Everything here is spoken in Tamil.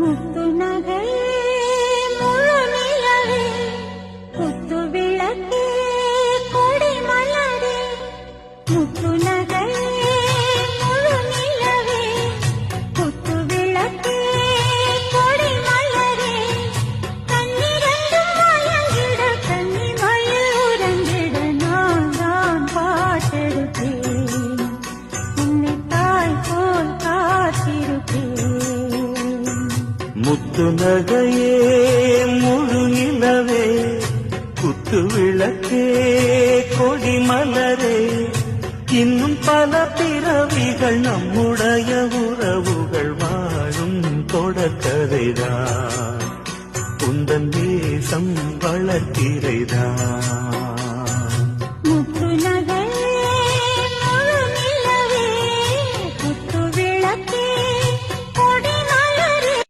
முத்து நகையே முழு நிலவே குத்து விளக்கே கொடி மலரே முத்து நகையே முழு நிலவே குத்து விளக்கே கொடி மலரே கண்ணிரண்டும் மயங்கிட கன்னி மயில் உறங்கிட நான் தான் பாட்டெடுத்தேன் உன்னை தாய் போல் காத்திருப்பேன் முத்து நகையே முழு நிலவே குத்து விளக்கே கொடி மலரே இன்னும் பல பிறவிகள் நம்முடைய உறவுகள் வாழும் தொடர்கதைதான் உந்தன் தேசம் வளர்த்திரைதான்